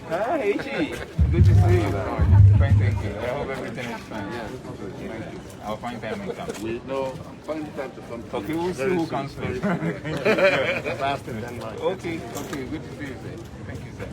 Hi, Ichi. Good to see you. Fine, thank you. I hope everything is fine. Yeah, I'll find time and come. We know, find time to come. Okay, we'll see who comes first. Faster than mine. Okay, okay. Good to see you, sir. Thank you, sir.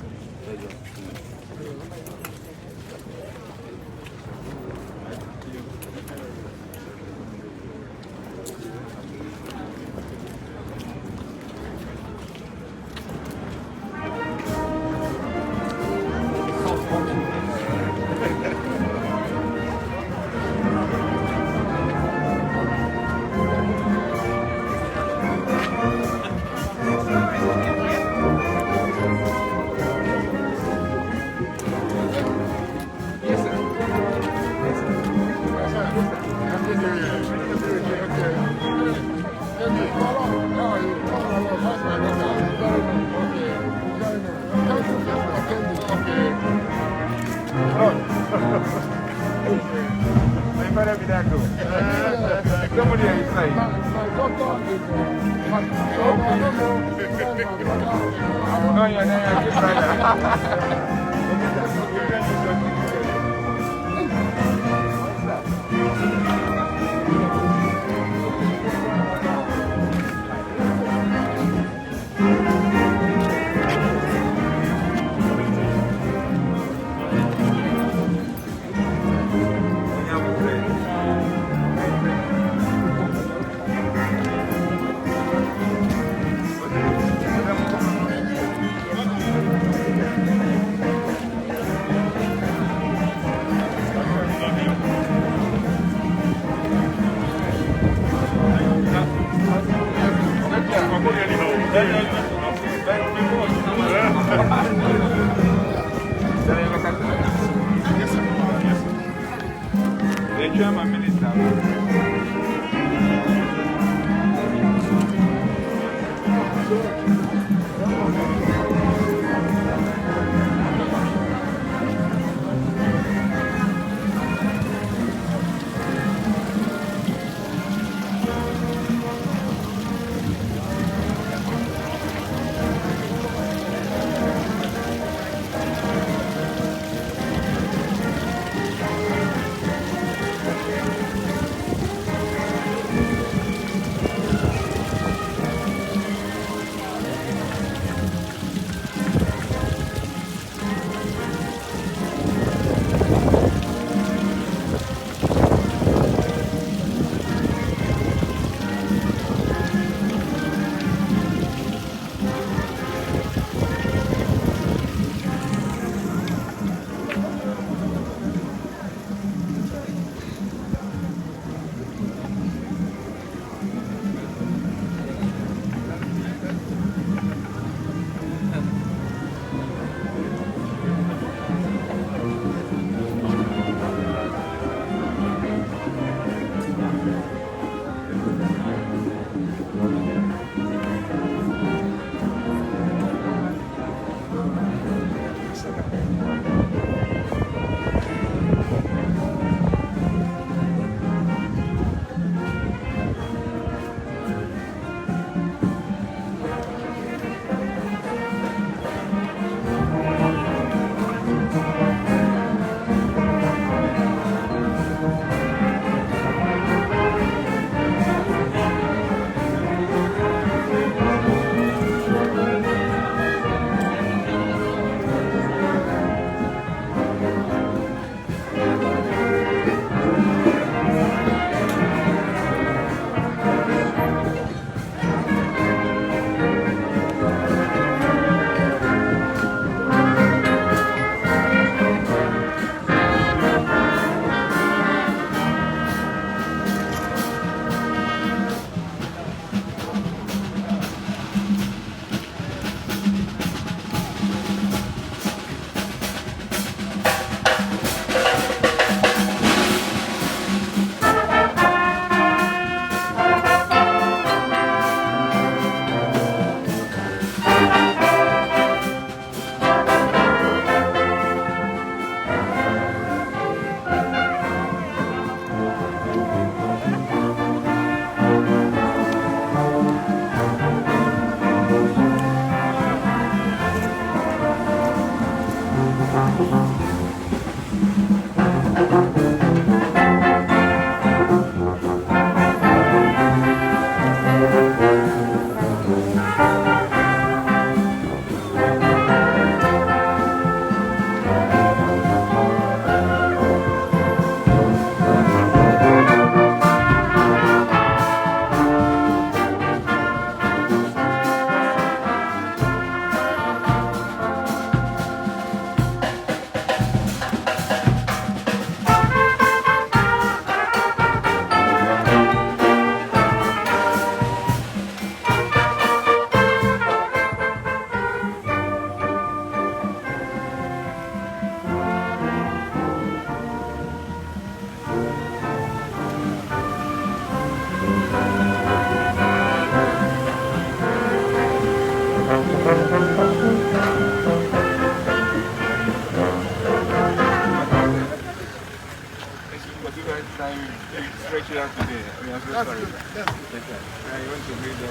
are so sorry. Yes, sir. I want to read the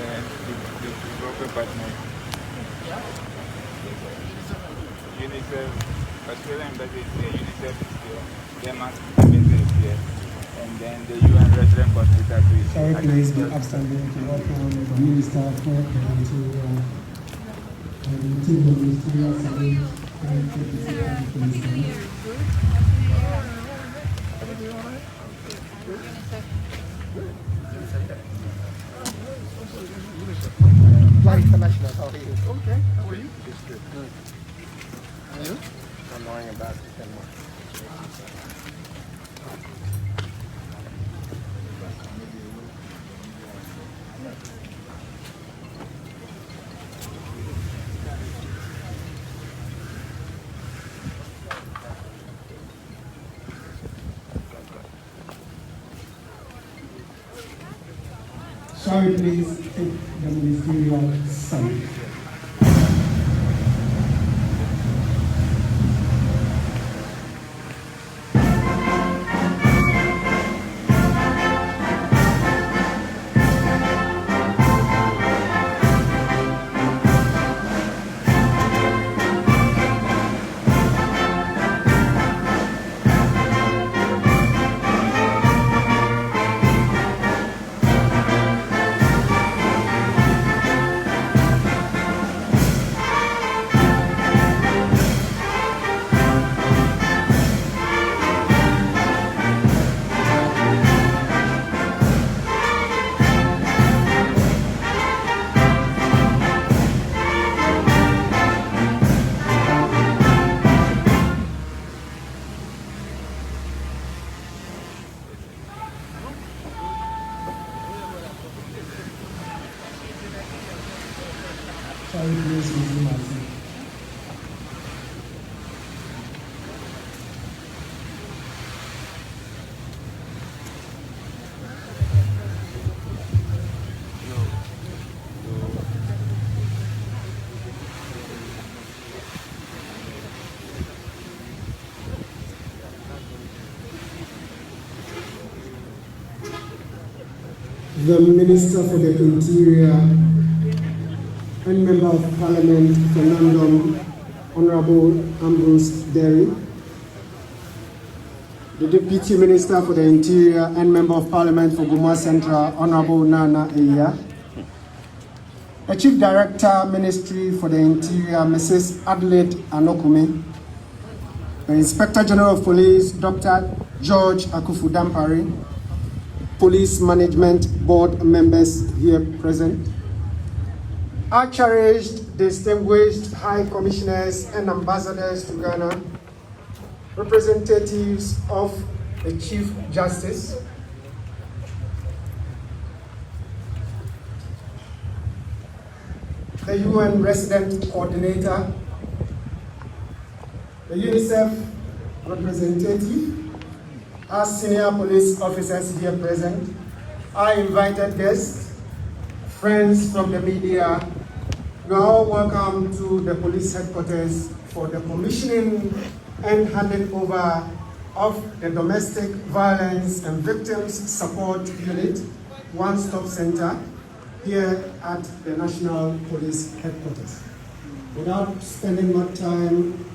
broker partner. UNICEF, Australia Embassy is here, UNICEF is here, Denmark Embassy is here, and then the UN resident coordinator is here. Sorry, please be upstanding to welcome the Minister for the Interior and the Ministerial Service and the Minister. Fly International, how are you? Okay, how are you? It's good. Good. And you? I'm knowing about Denmark. Sorry, please take the ministerial side. Sorry, please resume my seat. The Minister for the Interior and Member of Parliament for London, Honourable Ambrose Derry. The Deputy Minister for the Interior and Member of Parliament for Guma Central, Honourable Nana Eya. The Chief Director, Ministry for the Interior, Mrs. Adelaide Anokume. The Inspector General of Police, Dr. George Akufu Dampari. Police Management Board members here present. Our cherished, distinguished High Commissioners and Ambassadors to Ghana, representatives of the Chief Justice, the UN Resident Coordinator, the UNICEF representative, our senior police officers here present, our invited guests, friends from the media, you are all welcome to the police headquarters for the commissioning and handing over of the Domestic Violence and Victims Support Unit One-Stop Center here at the National Police Headquarters. Without spending much time,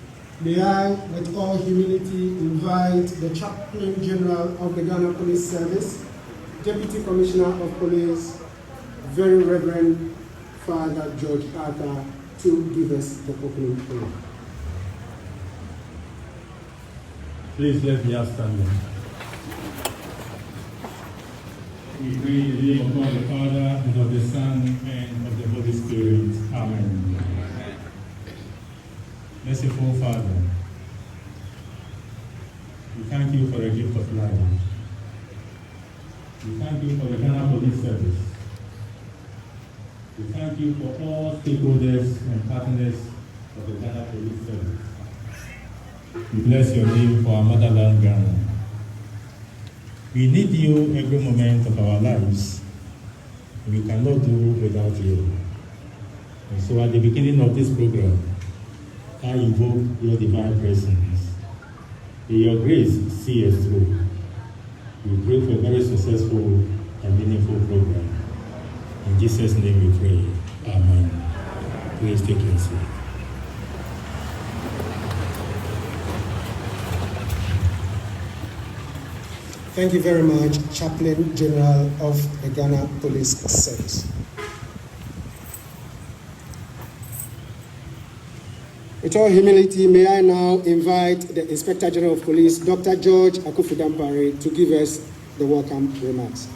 may I, with all humility, invite the Chaplain General of the Ghana Police Service, Deputy Commissioner of Police, Very Reverend Father George Arthur, to give us the opening prayer. Please let me ask standing. We pray in the name of God the Father, and of the Son, and of the Holy Spirit. Amen. Merciful Father, we thank you for the gift of life. We thank you for the Ghana Police Service. We thank you for all stakeholders and partners of the Ghana Police Service. We bless your name for our motherland, Ghana. We need you every moment of our lives. We cannot do without you. And so at the beginning of this program, I invoke your divine presence. May your grace see us through. We pray for a very successful Please take your seat. Thank you very much, Chaplain General of the Ghana Police Service. With all humility, may I now invite the Inspector General of Police, Dr. George Akufudampare, to give us the welcome remarks.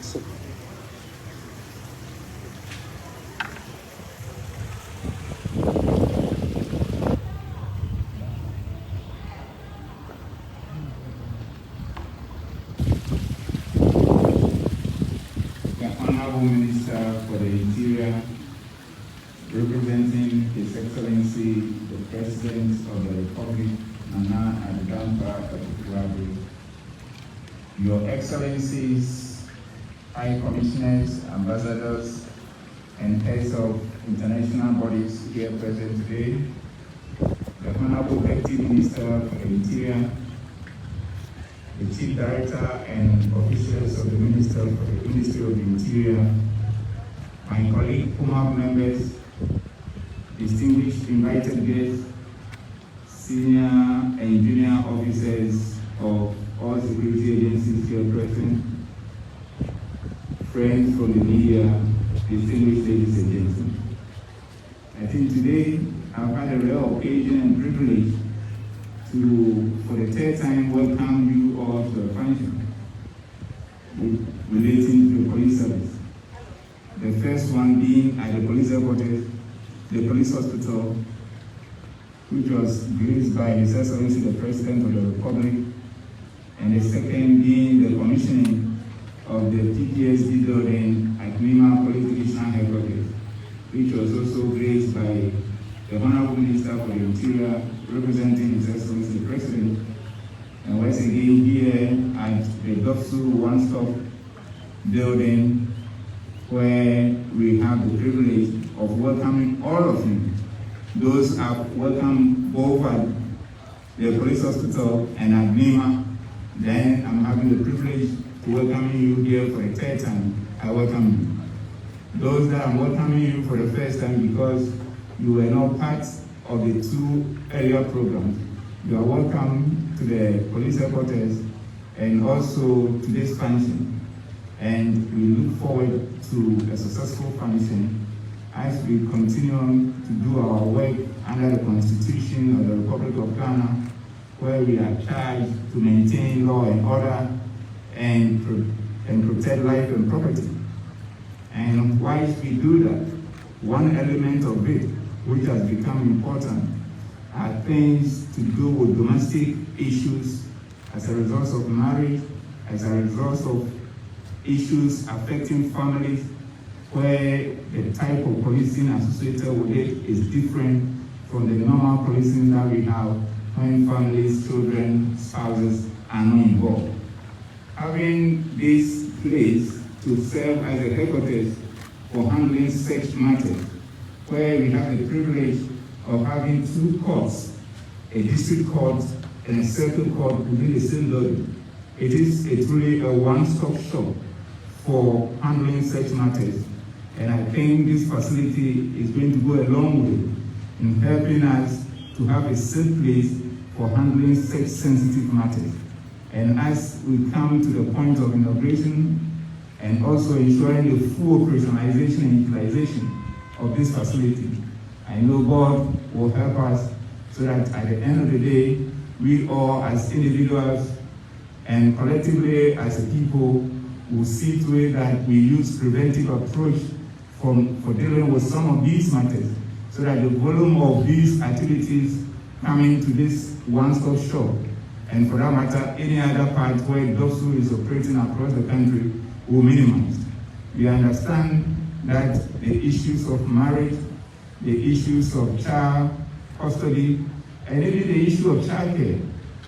Minister for the Interior, representing His Excellency the President of the Republic, Nana Adampa Akufo-Addo, Your Excellencies, High Commissioners, Ambassadors, and heads of international bodies here present today, the Honorable Acting Minister for the Interior, the Chief Director and officials of the Ministry of the Interior, my colleague, PUMAB members, distinguished invited guests, senior and junior officers of all security agencies here present, friends from the media, distinguished ladies and gentlemen. I think today I've had a rare occasion and privilege to, for the third time, welcome you all to a function relating to the police service. The first one being at the police headquarters, the police hospital, which was graced by His Excellency the President of the Republic, and the second being the commissioning of the PTSD building at Nima Police Divisional Headquarters, which was also graced by the Honorable Minister for the Interior, representing His Excellency the President, and once again here at the DOVVSU one-stop building, where we have the privilege of welcoming all of you. Those are welcome both at the police hospital and at Nima. Then I'm having the privilege to welcome you here for the third time. I welcome you. Those that I'm welcoming you for the first time because you were not part of the two earlier programs. You are welcome to the police headquarters and also to this function. And we look forward to a successful function as we continue to do our work under the Constitution of the Republic of Ghana, where we are charged to maintain law and order and protect life and property. And whilst we do that, one element of it, which has become important, are things to do with domestic issues as a result of marriage, as a result of issues affecting families, where the type of policing associated with it is different from the normal policing that we have when families, children, spouses are not involved. Having this place to serve as a headquarters for handling such matters, where we have the privilege of having two courts, a district court and a circuit court within the same building. It is truly a one-stop shop for handling such matters. And I think this facility is going to go a long way in helping us to have a safe place for handling such sensitive matters. And as we come to the point of inauguration and also ensuring the full operationalization and utilization of this facility, I know God will help us so that at the end of the day, we all as individuals and collectively as a people will see to it that we use preventive approach for dealing with some of these matters, so that the volume of these activities coming to this one-stop shop, and for that matter, any other part where DOVVSU is operating across the country, will minimize. We understand that the issues of marriage, the issues of child custody, and even the issue of childcare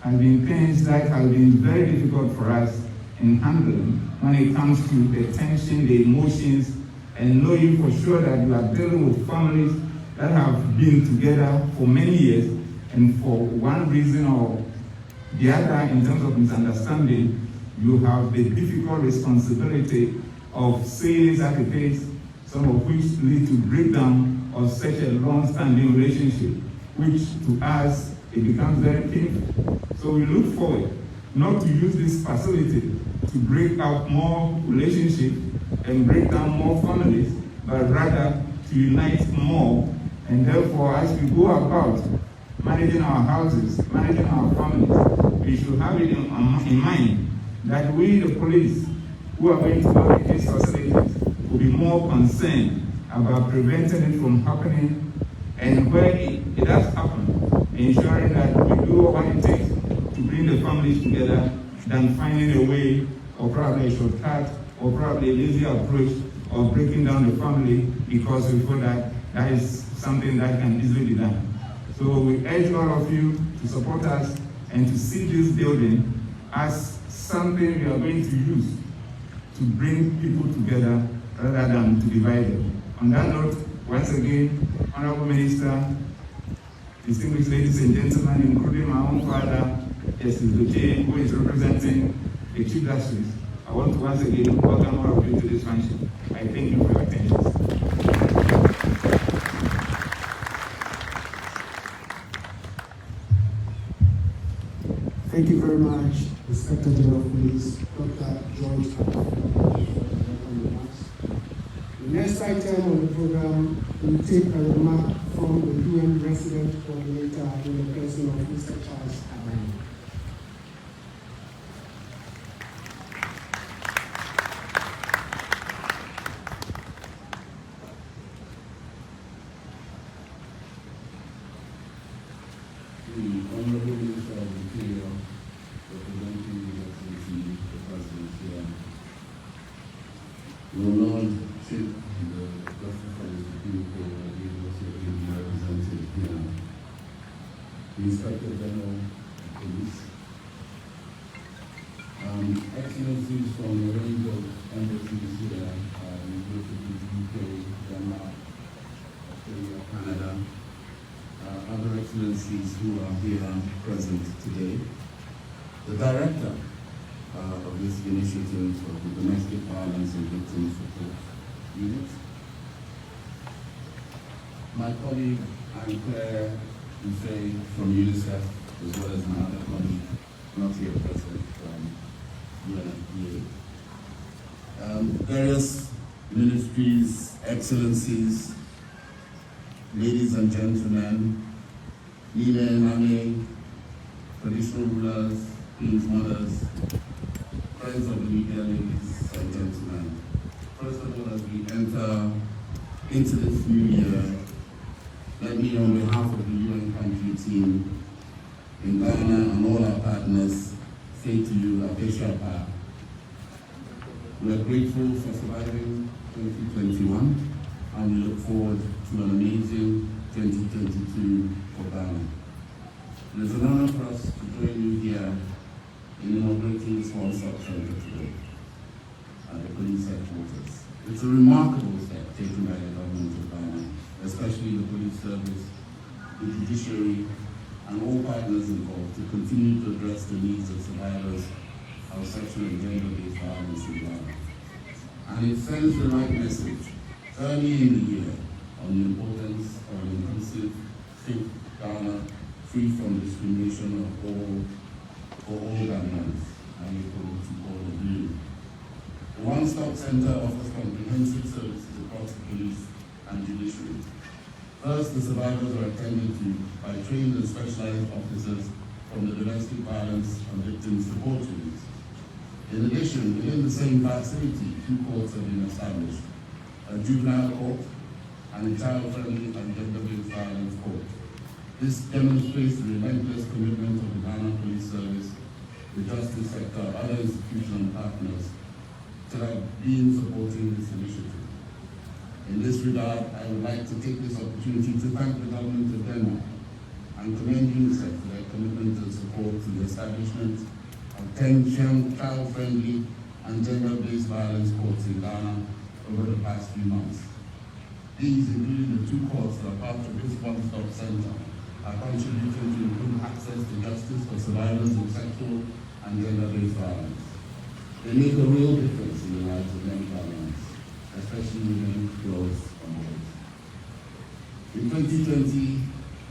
have been things that have been very difficult for us in handling when it comes to the tension, the emotions, and knowing for sure that you are dealing with families that have been together for many years, and for one reason or the other in terms of misunderstanding, you have the difficult responsibility of saying at the pace, some of which lead to breakdown of such a long-standing relationship, which to us, it becomes very painful. So we look forward not to use this facility to break up more relationships and break down more families, but rather to unite more. And therefore, as we go about managing our houses, managing our families, we should have it in mind that we, the police, who are going to work in these facilities, will be more concerned about preventing it from happening, and where it does happen, ensuring that we do what it takes to bring the families together than finding a way, or probably a shortcut, or probably a lazy approach of breaking down the family because we feel that that is something that can easily be done. So we urge all of you to support us and to see this building as something we are going to use to bring people together rather than to divide them. On that note, once again, Honorable Minister, distinguished ladies and gentlemen, including my own father, Justice Doche, who is representing the Chief Justice, I want to once again welcome all of you to this function. I thank you for your attention. Thank you very much, Inspector General of Police, Dr. George. The next item on the program will take a remark from the UN Resident Coordinator in the person of Mr. Charles Abani. The Honorable Minister of the Interior, representing the Excellency, the President here, your Lord, Chief, the Justice of the Supreme Court, the University of India represented here, the Inspector General of Police, Excellencies from a range of embassies here, including the UK, Denmark, Australia, Canada, other excellencies who are here present today, the director of this initiative of the Domestic Violence and Victim Support Unit, my colleague Anne-Claire Buffet from UNICEF, as well as my other colleague, not here present, from UNFPA, various ministries, excellencies, ladies and gentlemen, Nile, Name, traditional rulers, kings, mothers, friends of the media, ladies and gentlemen. First of all, as we enter into this new year, let me, on behalf of the UN country team in Ghana and all our partners, say to you, Apeshapa. We are grateful for surviving 2021, and we look forward to an amazing 2022 for Ghana. It is an honor for us to join you here in inaugurating this one-stop center today at the police headquarters. It's a remarkable step taken by the government of Ghana, especially the police service, the judiciary, and all partners involved to continue to address the needs of survivors of sexual and gender-based violence in Ghana. And it sends the right message early in the year on the importance of an inclusive, safe Ghana, free from discrimination for all Ghanaians, and equal to all of you. The one-stop center offers comprehensive services across the police and judiciary. First, the survivors are attended to by trained and specialized officers from the Domestic Violence and Victim Support Unit. In addition, within the same facility, 2 courts have been established, a juvenile court and a child-friendly and gender-based violence court. This demonstrates the relentless commitment of the Ghana Police Service, the justice sector, other institutional partners to have been supporting this initiative. In this regard, I would like to take this opportunity to thank the government of Denmark and commend UNICEF for their commitment and support to the establishment of 10 child-friendly and gender-based violence courts in Ghana over the past few months. These, including the 2 courts that are part of this one-stop center, are contributing to improve access to justice for survivors of sexual and gender-based violence. They make a real difference in the lives of many Ghanaians, especially women, girls, and boys. In 2020,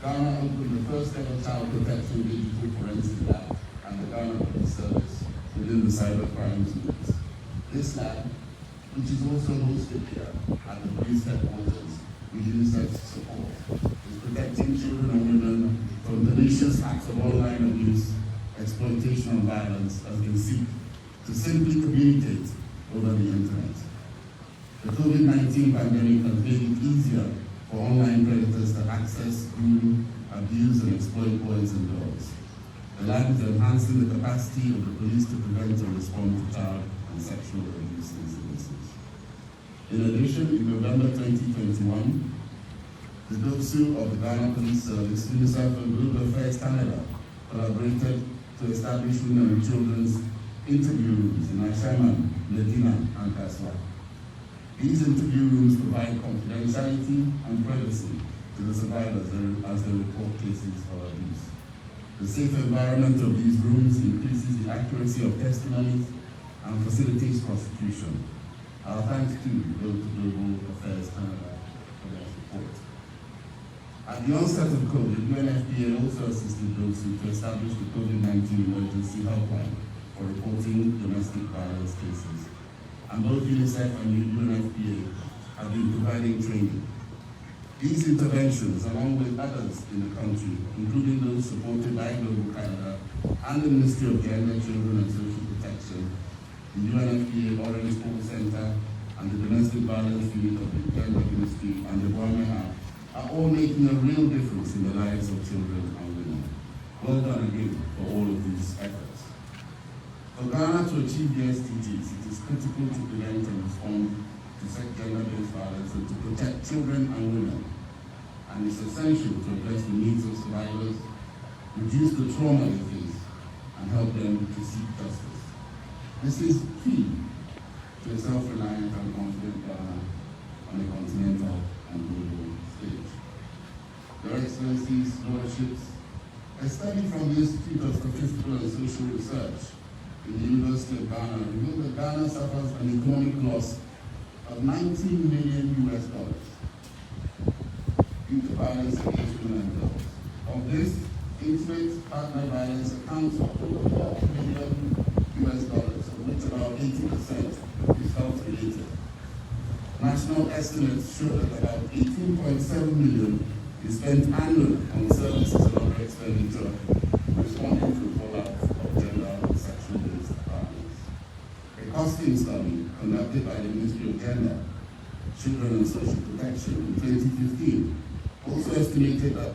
Ghana opened the first ever child protection digital forensic lab and the Ghana Police Service within the cybercrime unit. This lab, which is also hosted here at the police headquarters with UNICEF's support, is protecting children and women from the nation's acts of online abuse, exploitation and violence as they seek to simply communicate over the internet. The COVID-19 pandemic has made it easier for online predators to access, groom, abuse and exploit boys and girls. The lab is enhancing the capacity of the police to prevent and respond to child and sexual abuse incidences. In addition, in November 2021, the DOVVSU of the Ghana Police Service, UNICEF and Global Affairs Canada collaborated to establish women and children's interview rooms in Ashaman, Medina, and Kaswa. These interview rooms provide confidentiality and privacy to the survivors as they report cases of abuse. The safe environment of these rooms increases the accuracy of testimonies and facilitates prosecution. Our thanks to Global Affairs Canada for their support. At the onset of COVID, UNFPA also assisted those to establish the COVID-19 emergency helpline for reporting domestic violence cases. And both UNICEF and UNFPA have been providing training. These interventions, along with others in the country, including those supported by Global Canada and the Ministry of Gender, Children and Social Protection, the UNFPA Orange Call Center, and the Domestic Violence Unit of the Gender Ministry and the Burma are all making a real difference in the lives of children and women. Well done again for all of these efforts. For Ghana to achieve the SDGs, it is critical to prevent and respond to gender-based violence and to protect children and women. And it's essential to address the needs of survivors, reduce the trauma they face, and help them to seek justice. This is key to a self-reliant and confident Ghana on a continental and global stage. Your Excellencies, Lordships, a study from the Institute of Statistical and Social Research in the University of Ghana revealed that Ghana suffers an economic loss of $19 million due to violence against women and girls. Of this, intimate partner violence accounts for over $4 million, of which about 80% is health-related. National estimates show that about 18.7 million is spent annually on services and other expenditure responding to the fallout of gender and sexual-based violence. A costing study conducted by the Ministry of Gender, Children and Social Protection in 2015 also estimated that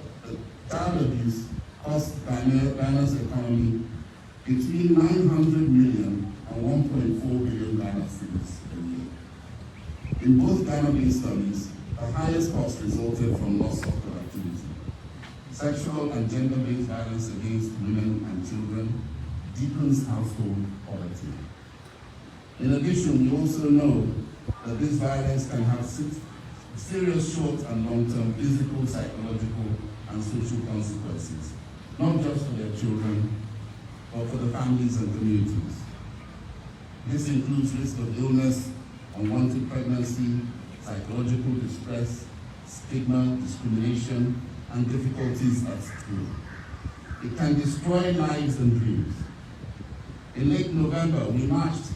child abuse cost Ghana's economy between 900 million and 1.4 billion Ghana cedis a year. In both Ghana-based studies, the highest cost resulted from loss of productivity. Sexual and gender-based violence against women and children deepens household poverty. In addition, we also know that this violence can have serious short and long-term physical, psychological, and social consequences, not just for their children, but for the families and communities. This includes risk of illness, unwanted pregnancy, psychological distress, stigma, discrimination, and difficulties at school. It can destroy lives and dreams. In late November, we marched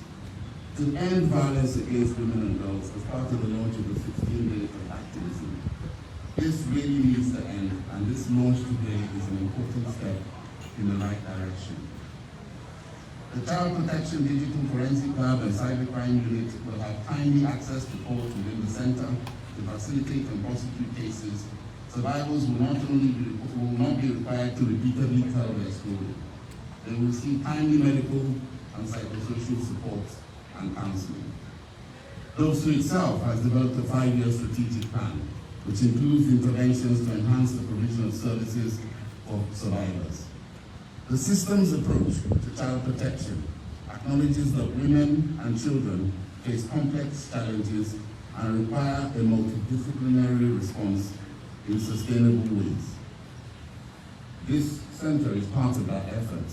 to end violence against women and girls as part of the launch of the 16 days of activism. This really needs to end, and this launch today is an important step in the right direction. The Child Protection Digital Forensic Lab and Cybercrime Unit will have timely access to court within the center to facilitate and prosecute cases. Survivors will not be required to repeatedly tell their story. They will receive timely medical and psychosocial support and counseling. DOVVSU itself has developed a 5-year strategic plan, which includes interventions to enhance the provision of services for survivors. The systems approach to child protection acknowledges that women and children face complex challenges and require a multidisciplinary response in sustainable ways. This center is part of that effort,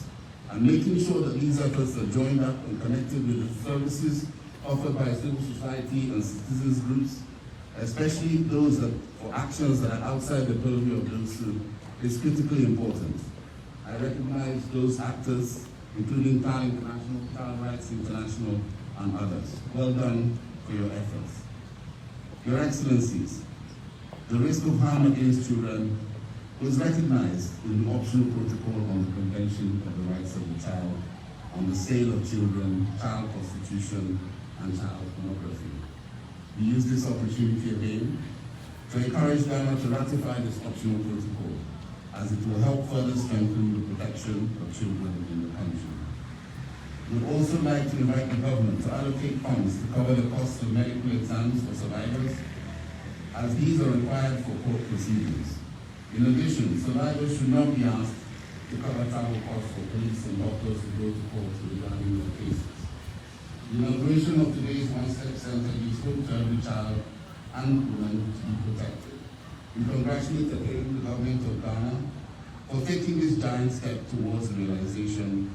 and making sure that these efforts are joined up and connected with the services offered by civil society and citizens groups, especially those that, for actions that are outside the purview of DOVVSU, is critically important. I recognize those actors, including TAL International, Child Rights International, and others. Well done for your efforts. Your Excellencies, the risk of harm against children was recognized in the optional protocol on the Convention of the Rights of the Child on the sale of children, child prostitution, and child pornography. We use this opportunity again to encourage Ghana to ratify this optional protocol, as it will help further strengthen the protection of children in the country. We'd also like to invite the government to allocate funds to cover the cost of medical exams for survivors, as these are required for court proceedings. In addition, survivors should not be asked to cover travel costs for police and doctors to go to court regarding their cases. The inauguration of today's one-step center gives hope to every child and woman to be protected. We congratulate again the government of Ghana for taking this giant step towards realization,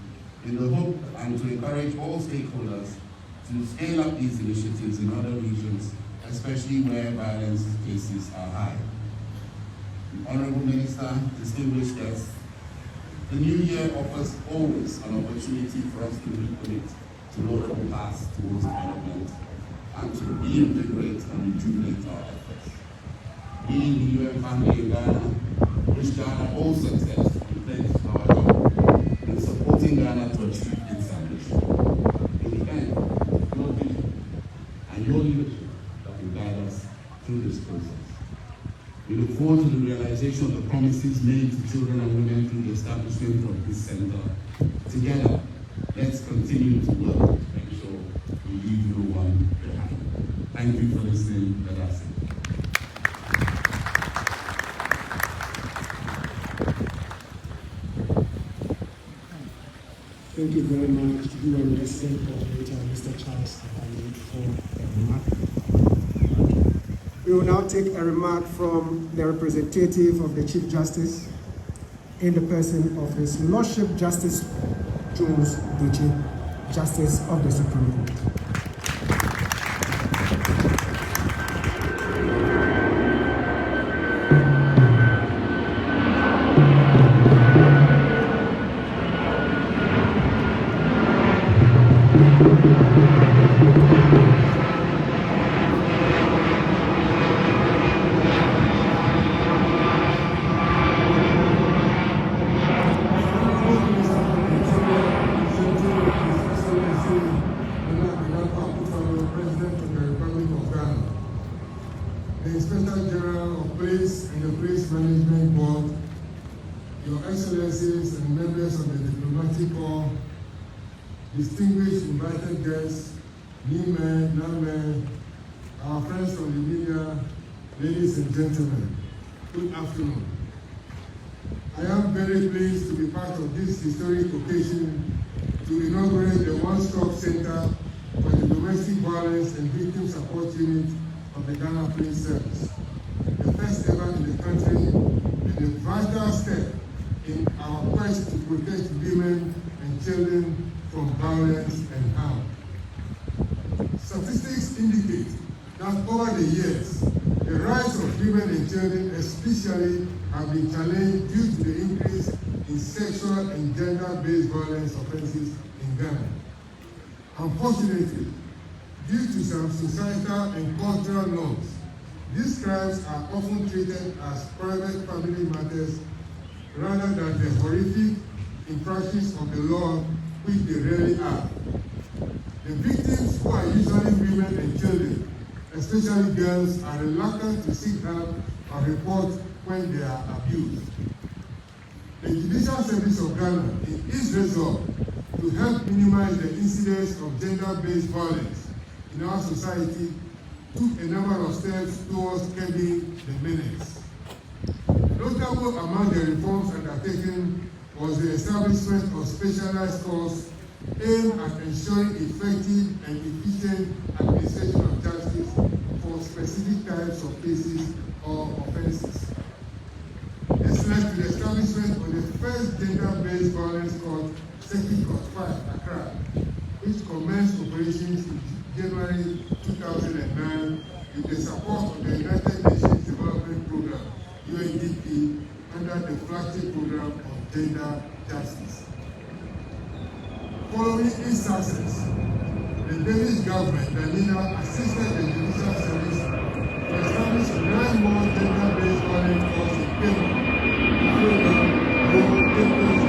in the hope and to encourage all stakeholders to scale up these initiatives in other regions, especially where violence cases are high. Honorable Minister, distinguished guests, the new year offers always an opportunity for us to recommit to local paths towards development and to reinvigorate and rejuvenate our efforts. We in the UN family in Ghana wish Ghana all success and pledge our help in supporting Ghana to achieve its ambition. In the end, your vision and your leadership that will guide us through this process. We look forward to the realization of the promises made to children and women through the establishment of this center. Together, let's continue to work to make sure we leave no one behind. Thank you for listening. Let us see. Thank you very much, UN Resident Coordinator, Mr. Charles, for a remark. We will now take a remark from the representative of the Chief Justice in the person of His Lordship Justice Jones Duche, Justice of the Supreme Court. The Inspector General of Police and the Police Management Board, Your Excellencies and members of the Diplomatic Corps, distinguished invited guests, Nime, Name, our friends from the media, ladies and gentlemen, good afternoon. I am very pleased to be part of this historic occasion to inaugurate the one-stop center for the Domestic Violence and Victim Support Unit of the Ghana Police Service, the first ever in the country and a vital step in our quest to protect women and children from violence and harm. Statistics indicate that over the years, the rights of women and children especially have been challenged due to the increase in sexual and gender-based violence offenses in Ghana. Unfortunately, due to some societal and cultural norms, these crimes are often treated as private family matters rather than the horrific infractions of the law, which they really are. The victims, who are usually women and children, especially girls, are reluctant to seek help or report when they are abused. The Judicial Service of Ghana, in its resolve to help minimize the incidence of gender-based violence in our society, took a number of steps towards curbing the menace. Notable among the reforms undertaken was the establishment of specialized courts aimed at ensuring effective and efficient administration of justice for specific types of cases or offenses. This led to the establishment of the first gender-based violence court, Circuit Court 5, Accra, which commenced operations in January 2009 with with the support of the United Nations Development Program, UNDP, under the flagship program of gender justice. Following its success, the Danish government, Danina, assisted the Judicial Service to establish 9 more gender-based violence courts in Keynote, program, role, papers,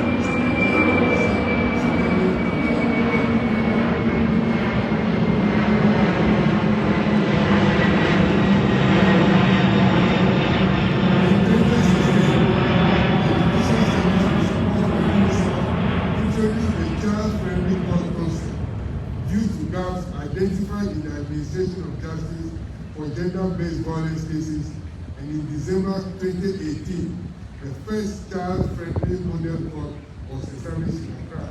identified in the administration of justice for gender-based violence cases, and in December 2018, the first child-friendly model court was established in Accra.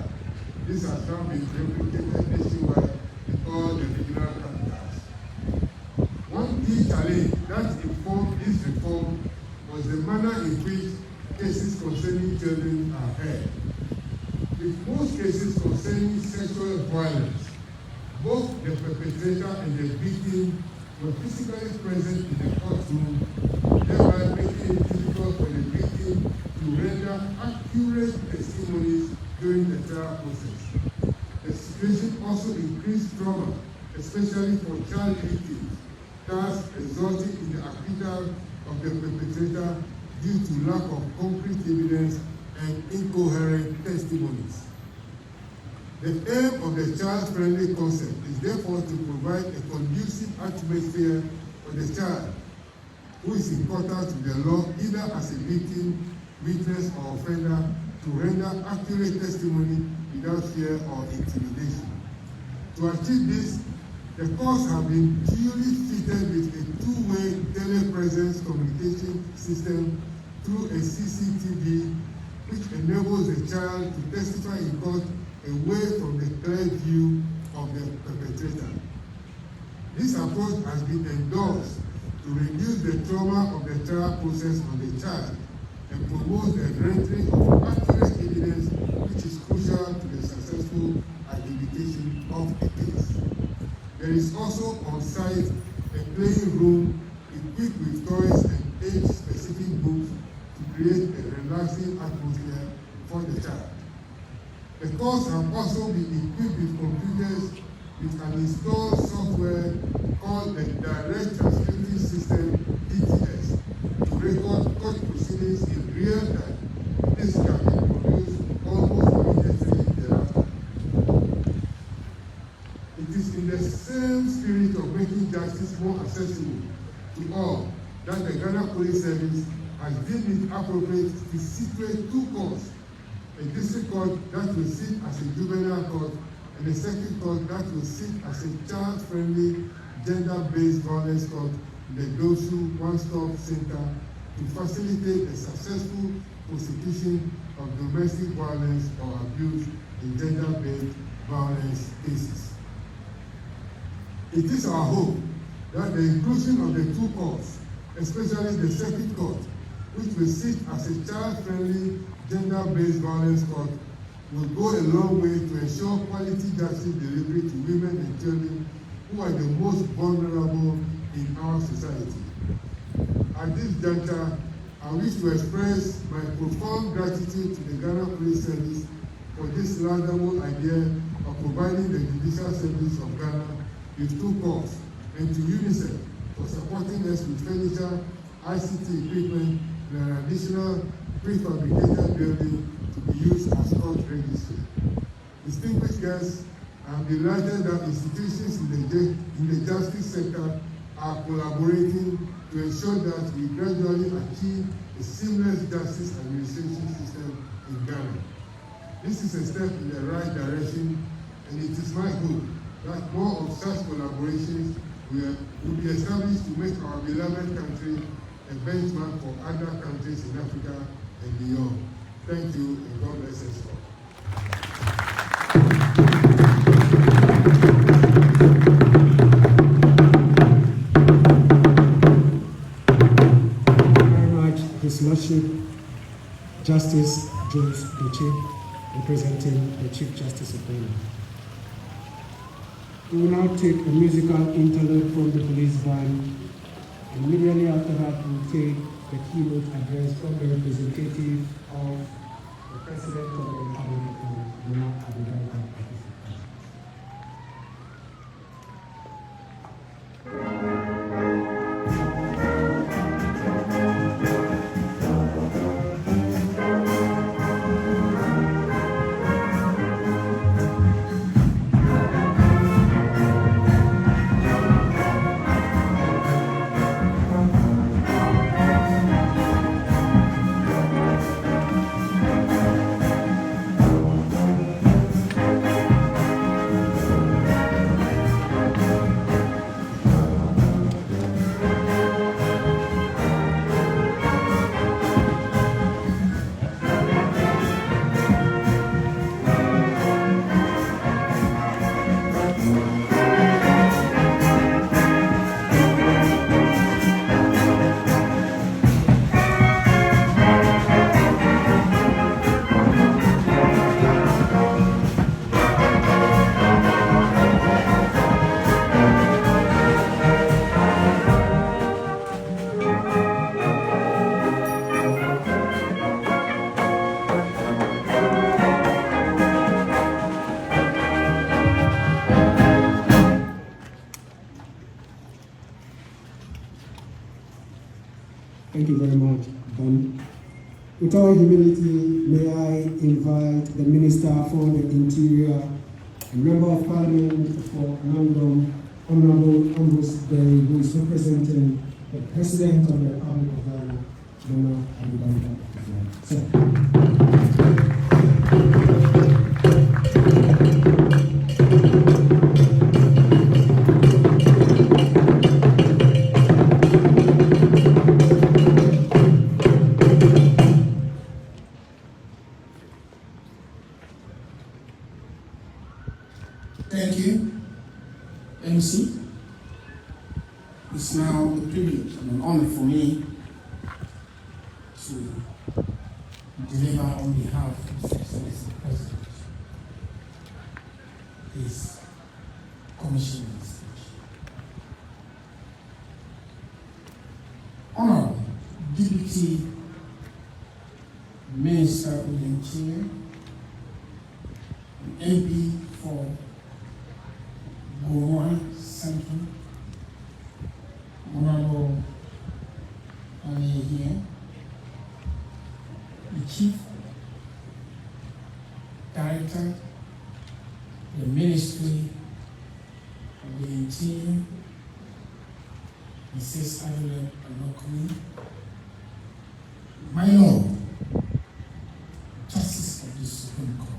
This has now been replicated nationwide in all the regional capitals. One key challenge that informed this reform was the manner in which cases concerning children are heard. With most cases concerning sexual violence, both the perpetrator and the victim were physically present in the courtroom, thereby making it difficult for the victim to render accurate testimonies during the trial process. The situation also increased trauma, especially for child victims, thus resulting in the acquittal of the perpetrator due to lack of concrete evidence and incoherent testimonies. The aim of the child-friendly concept is therefore to provide a conducive atmosphere for the child, who is important to the law either as a victim, witness, or offender, to render accurate testimony without fear or intimidation. To achieve this, the courts have been duly fitted with a two-way telepresence communication system through a CCTV, which enables the child to testify in court away from the clear view of the perpetrator. This approach has been endorsed to reduce the trauma of the trial process on the child and promote the rendering of accurate evidence, which is crucial to the successful adjudication of a case. There is also on site a playing room equipped with toys and age-specific books to create a relaxing atmosphere for the child. The courts have also been equipped with computers with an installed software called the Direct Transcripting System, DTS, to record court proceedings in real time. This can be produced almost immediately thereafter. It is in the same spirit of making justice more accessible to all that the Ghana Police Service has deemed it appropriate to situate 2 courts: a district court that will sit as a juvenile court, and a circuit court that will sit as a child-friendly, gender-based violence court in the DOVVSU One-Stop Center to facilitate a successful prosecution of domestic violence or abuse in gender-based violence cases. It is our hope that the inclusion of the 2 courts, especially the circuit court, which will sit as a child-friendly, gender-based violence court, will go a long way to ensure quality justice delivery to women and children who are the most vulnerable in our society. At this juncture, I wish to express my profound gratitude to the Ghana Police Service for this laudable idea of providing the Judicial Service of Ghana with 2 courts, and to UNICEF for supporting us with furniture, ICT equipment, and an additional prefabricated building to be used as court registry. Distinguished guests, I am delighted that institutions in the justice sector are collaborating to ensure that we gradually achieve a seamless justice administration system in Ghana. This is a step in the right direction, and it is my hope that more of such collaborations will be established to make our beloved country a benchmark for other countries in Africa and beyond. Thank you, and God bless us all. Thank you very much, His Lordship, Justice James Doche, representing the Chief Justice of Ghana. We will now take a musical interlude from the police band Immediately after that, we'll take the keynote address from the representative of the President of the Republic of Ghana. Thank you very much, Ben. With all humility, may I invite the Minister for the Interior and Member of Parliament for London, Honorable Ambrose Berry, who is representing the President of the Republic of Ghana, Ghana and Thank you, MC. It's now a privilege and an honor for me to deliver on behalf of His Excellency the President his commissioning speech. Honorable Deputy Minister of the Interior, MP for Gowon Central, Honorable here, the Chief Director, the Ministry of the Interior, Mrs. Adelaide Anokumi, my Lord, Justice of the Supreme Court,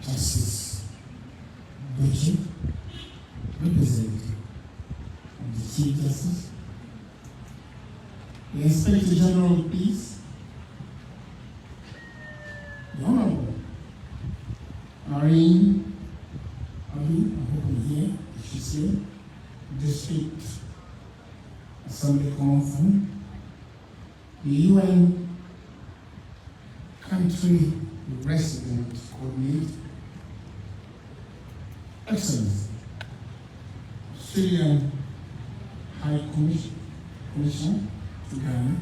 Justice Buchi, representative of the Chief Justice, the Inspector General of Peace, the Honorable Marine Abi, I hope you're here, if she's here, District Assembly Conference, the UN Country Resident Coordinator, Excellency, Australian High Commissioner to Ghana,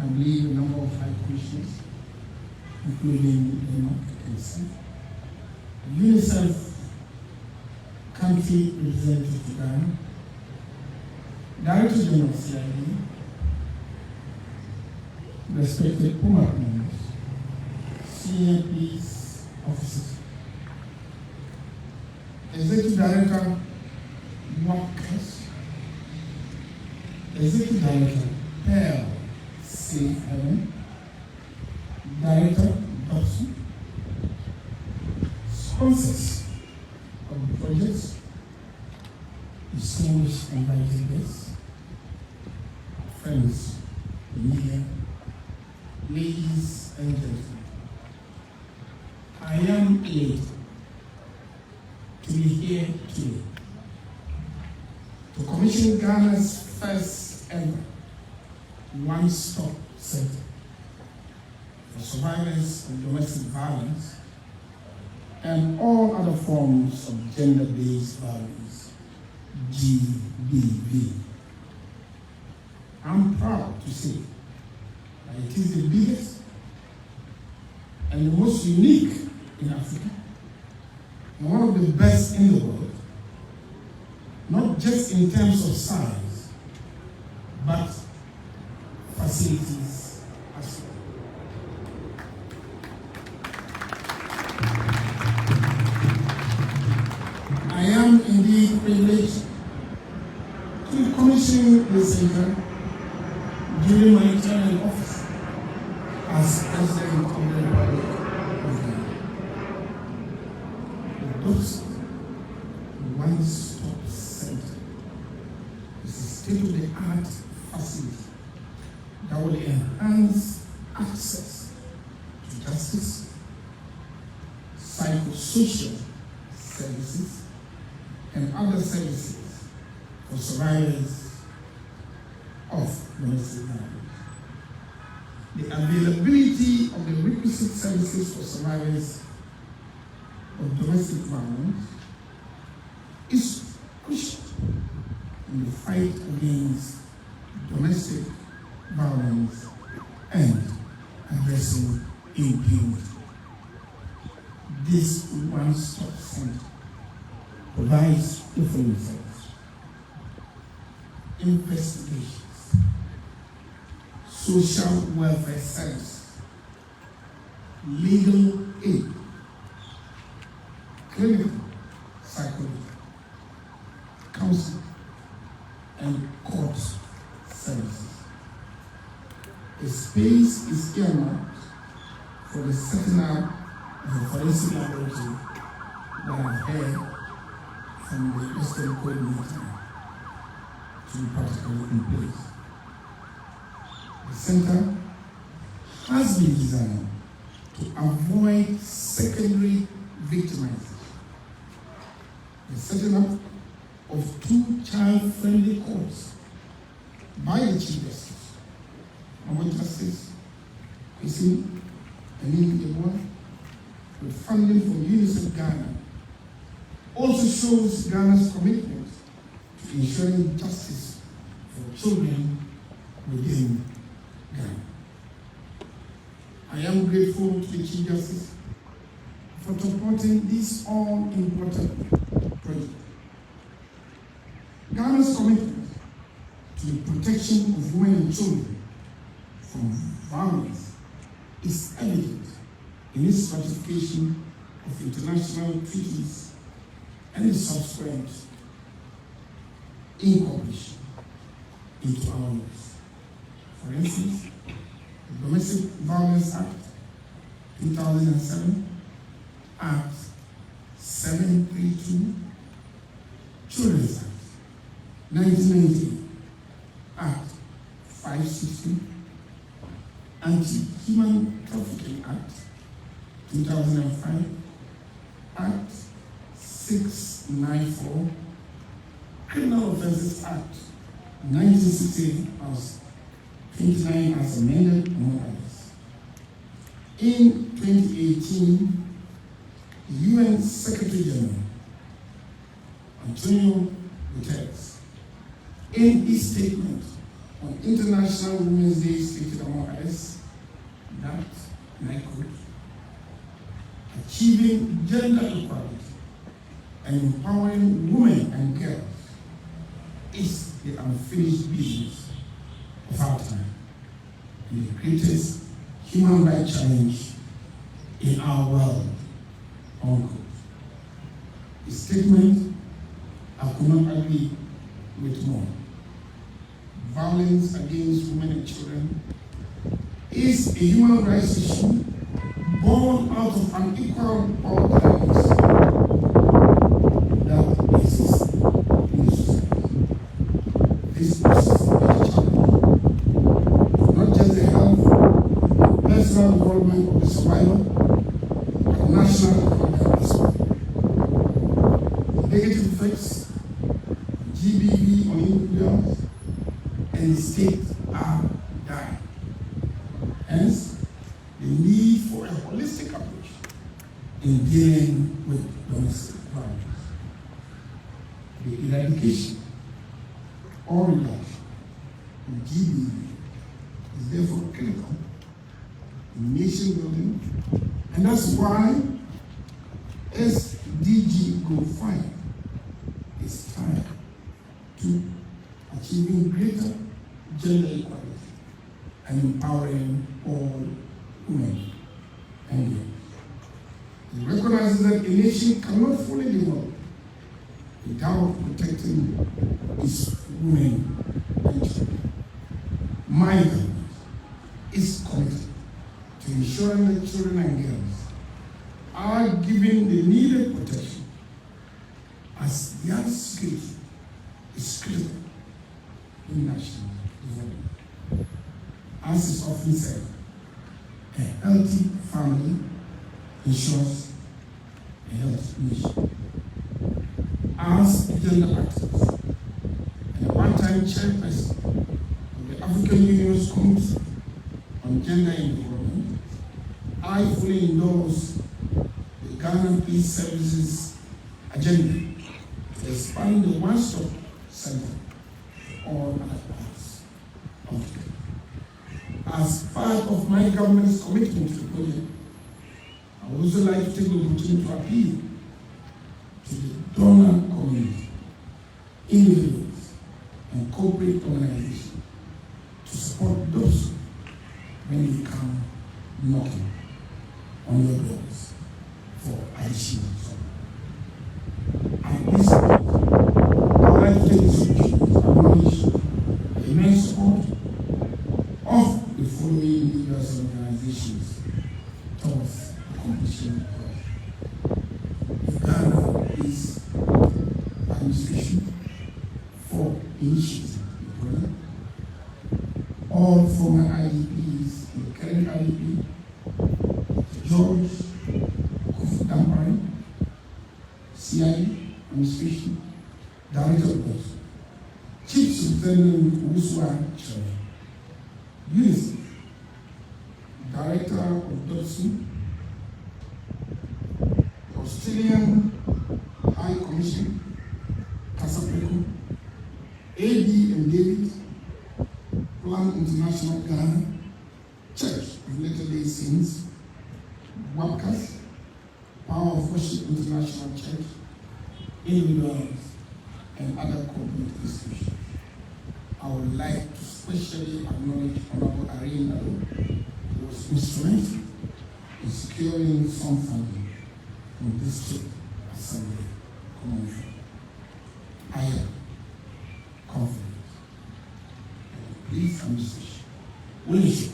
I believe a number of High Commissioners, including Keynote, UNICEF Country Representative to Ghana, Director General of CIA, respected PUMAC members, senior police officers, Executive Director Workers, Executive Director Pearl C. Heaven, Director Dobson, sponsors of projects, distinguished invited guests, friends, the media, ladies and gentlemen. I am elated to be here today to commission Ghana's first ever one-stop center for survivors of domestic violence and all other forms of gender-based violence, GBV. I'm proud to say that it is the biggest and the most unique in Africa, and one of the best in the world, not just in terms of size, but facilities as well. I am indeed privileged to commission the center during my term in office as President of the Republic of Ghana. The Domest one-stop center is a state-of-the-art facility that will enhance access to justice, psychosocial services, and other services for survivors of domestic violence. The availability of the requisite services for survivors of domestic violence is crucial in the fight against domestic violence and addressing impunity. This one-stop center provides different services: investigations, social welfare services, legal aid, clinical psychology, counseling, and court services. A space is earmarked for the setting up of a forensic laboratory that I've heard from the Western coordinator to be practically in place. The center has been designed to avoid secondary victimization. The setting up of 2 child-friendly courts by the Chief Justice, Honorable Justice Kwesi Anin-Yeboah, with funding from UNICEF Ghana, also shows Ghana's commitment to ensuring justice for children within Ghana. I am grateful to the Chief Justice for supporting this all-important project. Ghana's commitment to the protection of women and children from violence is evident in its ratification of international treaties and its subsequent incorporation into our laws. For instance, the Domestic Violence Act 2007, Act 732, Children's Act 1990, Act 560, Anti-Human Trafficking Act 2005, Act 694, Criminal Offences Act 1968 as 29 as amended, among others. In 2018, the UN Secretary General Antonio Guterres, in his statement on International Women's Day, stated among others that, and I quote, achieving gender equality and empowering women and girls is the unfinished business of our time and the greatest human rights challenge in our world. Unquote. The statement I could not agree with more. Violence against women and children is a human rights issue born out of unequal power dynamics that exist in the society. This is a challenge, not just the health and personal development of the survivor, but national economic as well. The negative effects of GBV on individuals and the state are dying. Hence, the need for a holistic approach in dealing with domestic violence. The eradication or reduction in GBV is therefore critical in nation building, and that's why SDG Goal 5 is tied to achieving greater gender equality and empowering all women and girls. It recognizes that a nation cannot fully develop without protecting its women and children. My government is committed to ensuring that children and girls are given the needed protection, as their security is critical in national development. As is often said, a healthy family ensures a healthy nation. As gender activists and a one-time chairperson of the African Union's Committee on Gender and Development, I fully endorse the Ghana Peace Services agenda to expand the one-stop center to all other parts of the country. As part of my government's commitment to the project, I would also like to take the opportunity to appeal to the donor community, individuals, and corporate organizations to support those when they come knocking on your doors for additional support. At this point, I would like to take this opportunity to acknowledge the immense support of the following individuals and organizations towards accomplishing the project. The Ghana Peace Administration for initiating the project, all former IGPs and the current IGP, George Dampari, CIA Administration, Director of Post, Chief Superintendent Uswa Chile, UNICEF, Director of DOVVVSU, Australian High Commission, Casapreco, AD and David, Plan International Ghana, Church of Latter-day Saints, WAPCAS, Power of Worship International Church, individuals, and other corporate institutions. I would like to specially acknowledge Honorable Irene Ado, who was instrumental in securing some funding from this state assembly convention. I am confident that this administration will ensure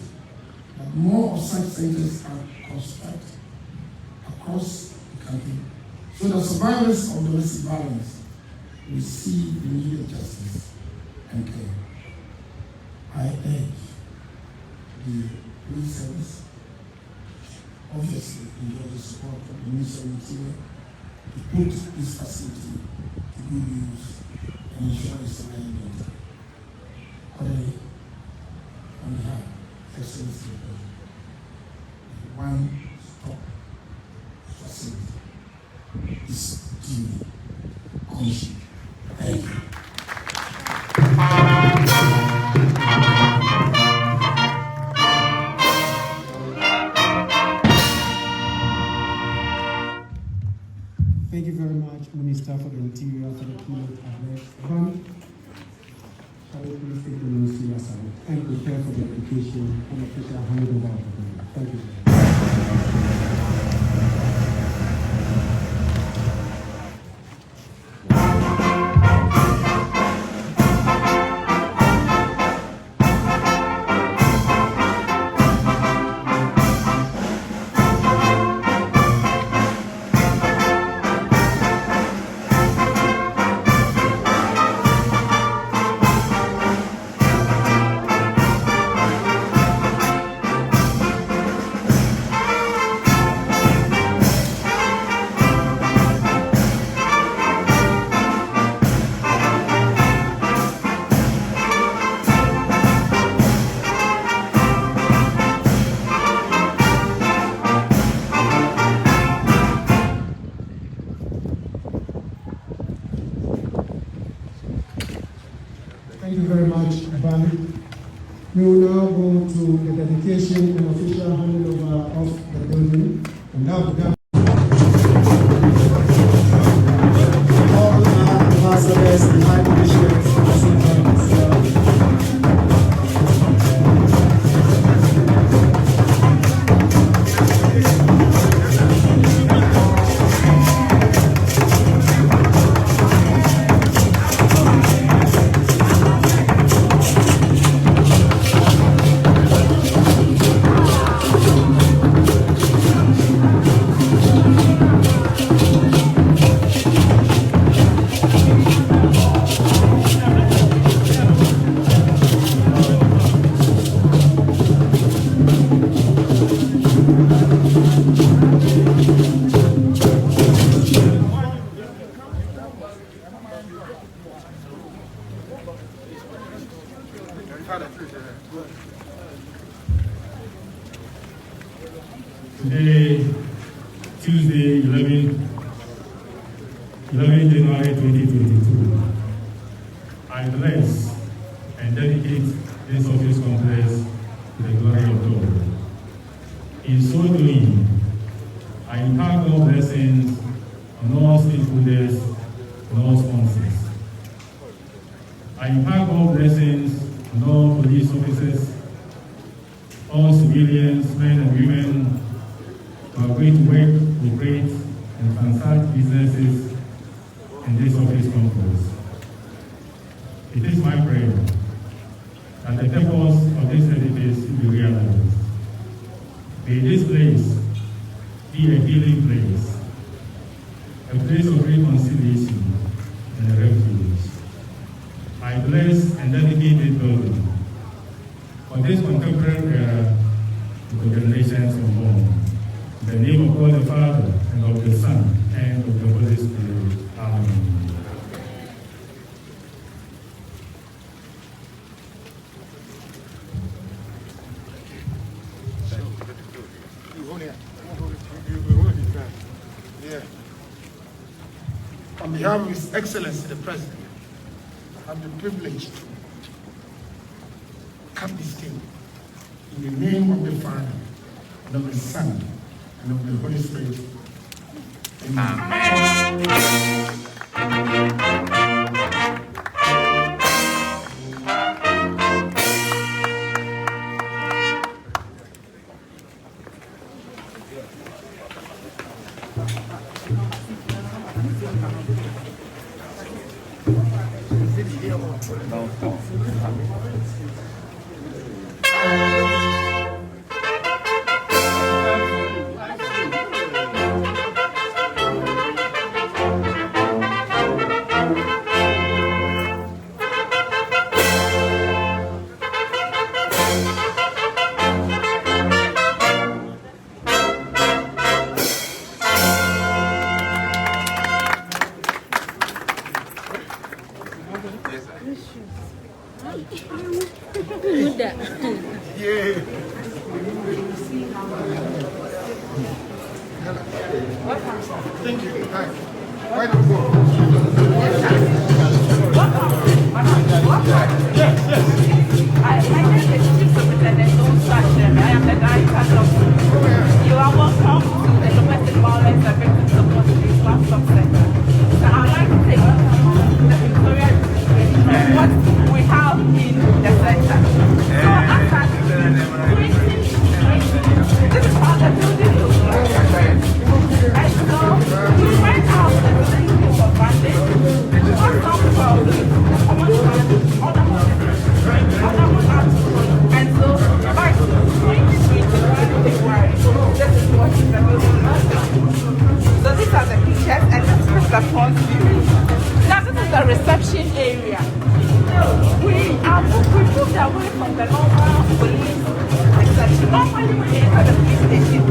that more of such centers are constructed across the country so that survivors of domestic violence receive the needed justice and care. I urge the police service, obviously enjoy the support of the Ministry of Interior, to put this facility to good use and ensure its reliability. Accordingly, on behalf of Excellency, the one-stop facility is duly commissioned. Thank you. Thank you very much, Minister for the Interior, for the keynote address. Van, shall we please take the ministry aside and prepare for the application and official handover of the bill. Thank you. Thank you very much, Bani. We will now go to the dedication and official handover of the building. And now began all the ambassadors and high commissioners also join us. Today, Tuesday, 11 January 2022, I bless and dedicate this office complex to the glory of God. In so doing, I impart God's blessings on all stakeholders and all sponsors. I impart God's blessings on all police officers, all civilians, men and women who are going to work, operate, and transact businesses in this office complex. It is my prayer that the purpose of this edifice will be realized. May this place be a healing place, a place of reconciliation and a refuge. I bless and dedicate this building for this contemporary era to the generations unborn. In the name of God the Father, and of the Son, and of the Holy Spirit. Amen. On behalf of His Excellency the President, I have the privilege to cut this cake in the name of the Father, and of the Son, and of the Holy Spirit. Amen. Thank you. Why don't go? My name is Chief Superintendent Domest. I am the Director of You are welcome to the Domestic Violence and Victim Support Service One-Stop Center. So I would like to take the Victoria of what we have in the center. So after this is how the building looks like. And so we went out and thank you for funding. What comes from the common fund, other ones, and so by 2021 February, this is what the building looks like. So these are the pictures and this is the front view. Now this is the reception area. We moved away from the normal police exception. Normally when you enter the police station,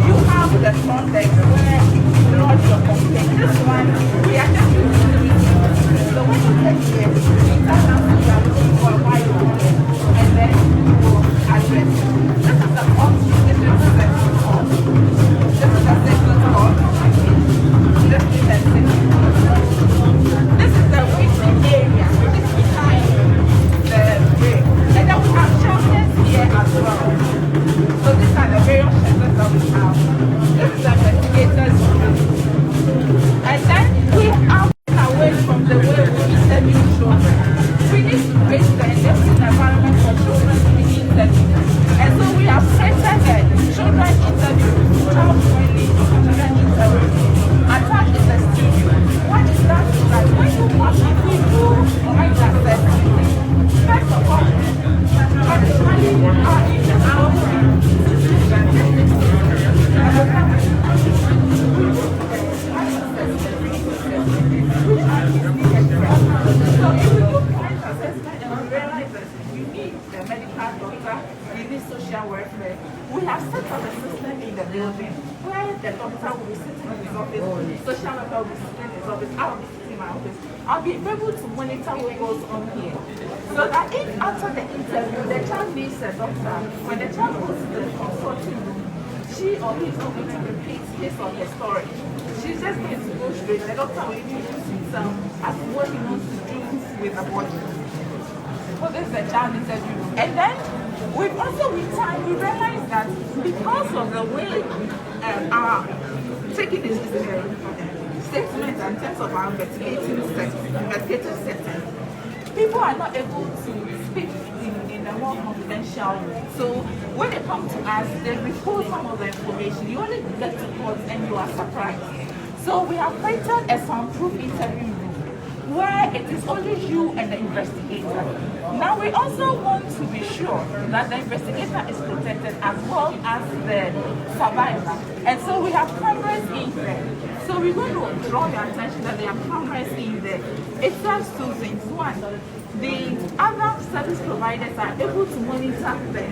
you have the front desk where you lodge your complaint. This one, we are just using the meeting. So when you get here, you turn down to you are looking for a white one, and then you will address. This is the court. This is the second court. This is the second court. This is the second court. This is the waiting area. This is behind. it's the enabling environment for children to be interviewed. And so we have created a children interview, child-friendly children interview. Attached is a studio. What is that? Is that when you watch it, we do right assessment. First of all, traditionally, our social welfare, we have set up a system in the building where the doctor will be sitting in his office, social worker will be sitting in his office, I will be sitting in my office. I'll be able to monitor what goes on here. So that if after the interview the child meets a doctor, when the child goes to the consulting room, she or he is not going to repeat his or her story. She's just going to go straight. The doctor will introduce himself as what he wants to do with the body. So this is a child interview. And then with time, we realized that because of the way our taking this statement in terms of our investigative setting, people are not able to speak in a more confidential way. So when they come to us, they report some of the information. You only get to court and you are surprised. So we have created a soundproof interview room where it is only you and the investigator. Now we also want to be sure that the investigator is protected as well as the survivor. And so we have cameras in there. So we're going to draw your attention that there are cameras in there. It serves two things. One, the other service providers are able to monitor the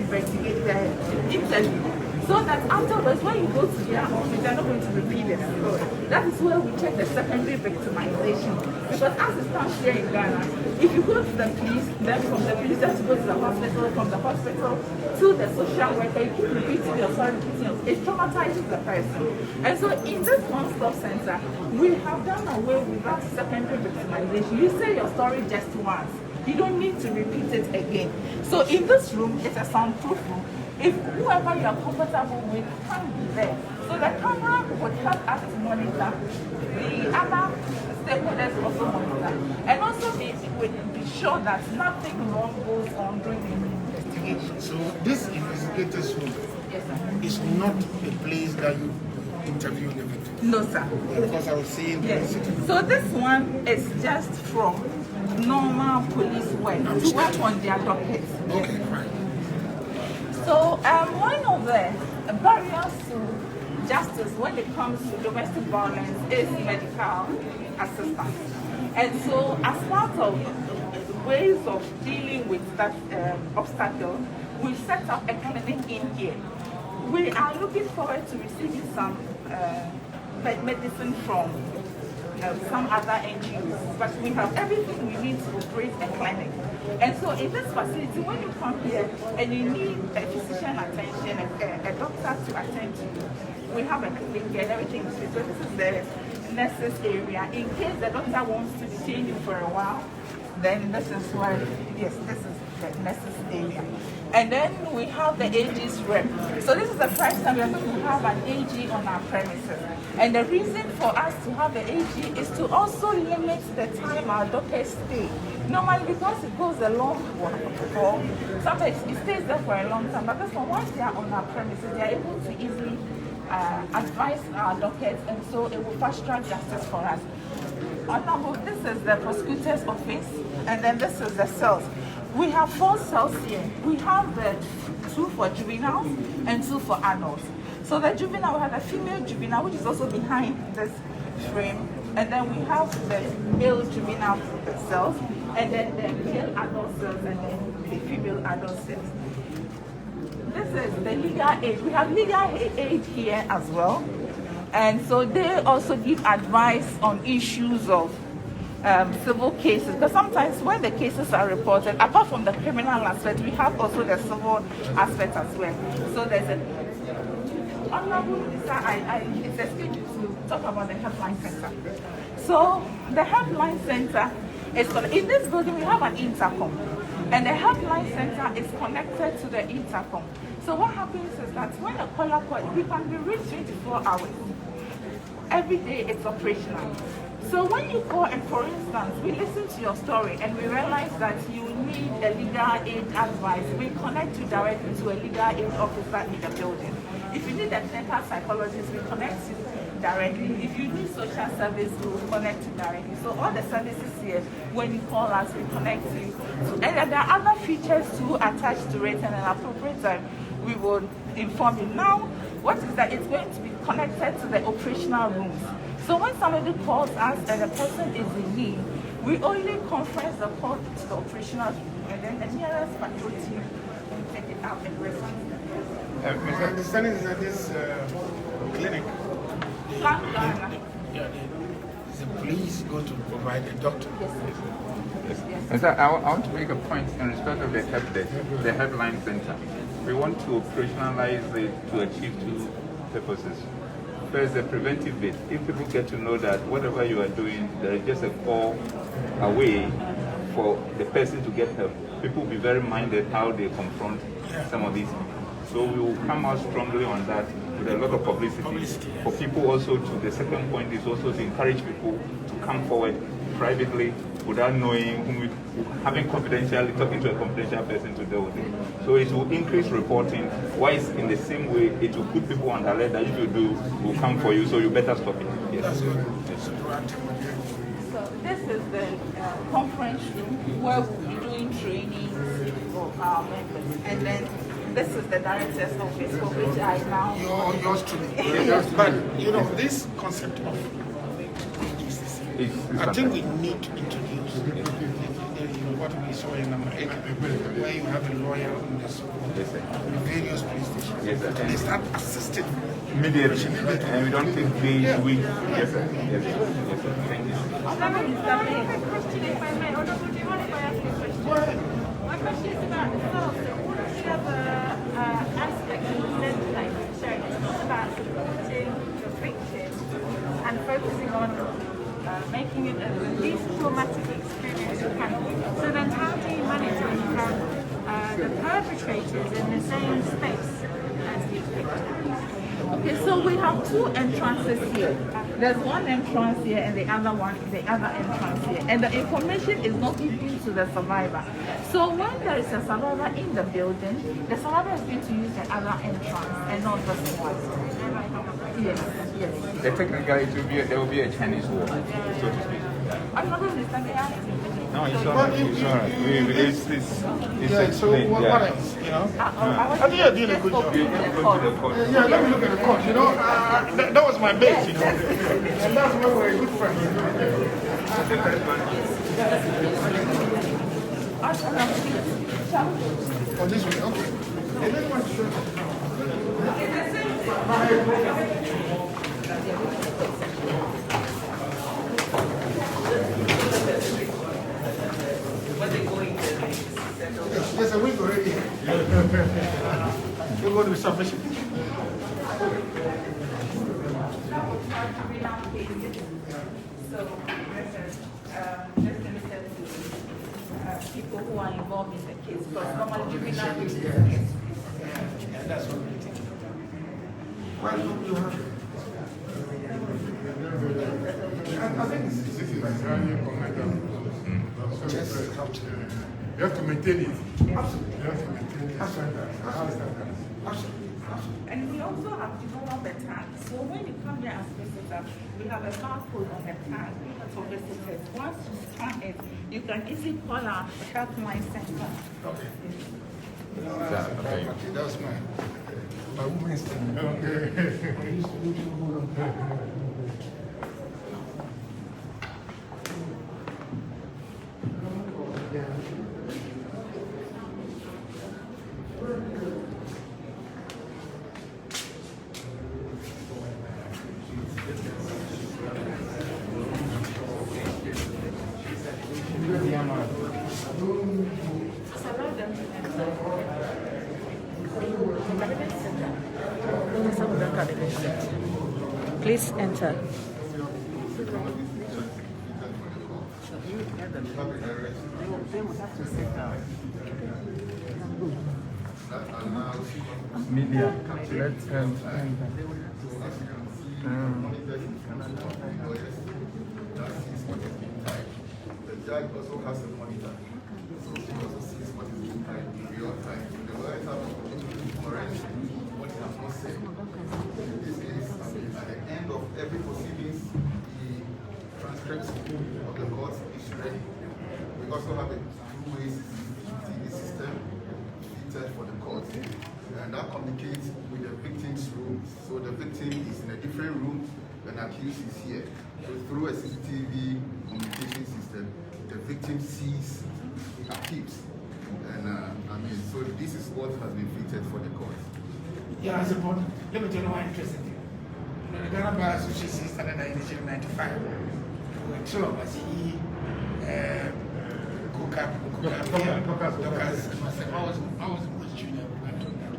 interview. So that afterwards, when you go to their office, they're not going to repeat the story. That is where we check the secondary victimization. Because as it stands here in Ghana, if you go to the police, then from the police, you have to go to the hospital, from the hospital to the social worker, you keep repeating your story, it traumatizes the person. And so in this one-stop center, we have done away with that secondary victimization. You say your story just once. You don't need to repeat it again. So in this room, it's a soundproof room. If whoever you are comfortable with can be there. So the camera would help us to monitor. The other stakeholders also monitor. And also be sure that nothing wrong goes on during the investigation. So this investigator's room is not a place that you interview the victim? No, sir. Because I was saying yes. So this one is just from normal police work to work on their dockets. Okay, fine. So one of the barriers to justice when it comes to domestic violence is medical assistance. And so as part of ways of dealing with that obstacle, we set up a clinic in here. We are looking forward to receiving some medicine from some other NGOs, but we have everything we need to operate a clinic. And so in this facility, when you come here and you need a physician attention, a doctor to attend to you, we have a clinic and everything is free. So this is the nurses area. In case the doctor wants to detain you for a while, then this is where, yes, this is the nurses area. And then we have the AG's rep. So this is the first time we are going to have an AG on our premises. And the reason for us to have the AG is to also limit the time our doctors stay. Normally, because it goes a long while, sometimes it stays there for a long time. But this one, once they are on our premises, they are able to easily advise our doctors, and so it will fast track justice for us. On top of this is the prosecutor's office, and then this is the cells. We have 4 cells here. We have the 2 for juveniles and 2 for adults. So the juvenile, we have a female juvenile, which is also behind this frame. And then we have the male juvenile cells, and then the male adult cells, and then the female adult cells. This is the legal aid. We have legal aid here as well. And so they also give advice on issues of civil cases, because sometimes when the cases are reported, apart from the criminal aspect, we have also the civil aspect as well. So there's a honorable minister, it's excused to talk about the helpline center. So the helpline center is in this building. We have an intercom, and the helpline center is connected to the intercom. So what happens is that when a caller calls, we can be reached 24 hours. Every day it's operational. So when you call, and for instance, we listen to your story and we realize that you need a legal aid advice, we connect you directly to a legal aid officer in the building. If you need a clinical psychologist, we connect you directly. If you need social service, we will connect you directly. So all the services here, when you call us, we connect you. And there are other features too attached to it, and at an appropriate time, we will inform you. Now, what is that? It's going to be connected to the operational rooms. So when somebody calls us and the person is in need, we only conference the call to the operational room, and then the nearest patrol team will take it out and rescue them. My understanding is that this clinic, the police go to provide a doctor. And so I want to make a point in respect of the help desk, the helpline center. We want to operationalize it to achieve two purposes. First, the preventive bit. If people get to know that whatever you are doing, there is just a call away for the person to get help, people will be very minded how they confront some of these people. So we will come out strongly on that with a lot of publicity. For people also to, the second point is also to encourage people to come forward privately without knowing whom having confidentiality, talking to a confidential person to deal with it. So it will increase reporting, whilst in the same way it will put people on alert that if you do, we'll come for you, so you better stop it. Yes. So this is the conference room where we'll be doing trainings for our members. And then this is the director's office for which I now... Yours truly. But, you know, this concept of I think we need to introduce what we saw in number 8, where you have a lawyer in the various police stations. Yes, sir. They start assisting immediately, and we don't take days, weeks. Yes, sir. Yes, sir. Yes, sir. Thank you. My question is about the source. All of the other aspects of the legislation, it's all about supporting the victim and focusing on making it the least traumatic experience you can. So then how do you manage when you have the perpetrators in the same space as the victims? Okay, so we have two entrances here. There's one entrance here and the other entrance here. And the information is not given to the survivor. So when there is a survivor in the building, the survivor is going to use the other entrance and not this one. Yes, yes. Technically, there will be a Chinese wall, so to speak. I'm not understanding the answer. No, it's all right. It's all right. It's so what else? You know? I think you're doing a good job. Yeah, let me look at the court. You know, that was my base, you know. And that's why we're good friends. Oh, this way, okay. I just want to show There's a week already. We're going to be sufficient. So, just limited to people who are involved in the case, because normally juvenile cases. Yeah, that's what we think. Well, you have. I think this is very commendable. You have to maintain it. Absolutely. You have to maintain it. Absolutely. And we also have developed a tag. So when you come here as visitor, we have a barcode on the tag for visitors. Once you scan it, you can easily call our helpline center. Okay. Okay. That's my woman's thing. Please enter. Media, let's that sees what is being typed. The judge also has a monitor, so he also sees what is being typed in real time. The lawyers have the opportunity to correct what he has not said. In this case, at the end of every proceedings, the transcripts of the court is ready. We also have a two-way TV system fitted for the court, and that communicates with the victim's room. So the victim is in a different room, and accused is here. So through a CCTV communication system, the victim sees accused. And so this is what has been fitted for the court. Yeah, as a board, let me tell you why I'm interested in. The Ghana Bar Association started in 1995. We were two of us, I was much junior when I took that.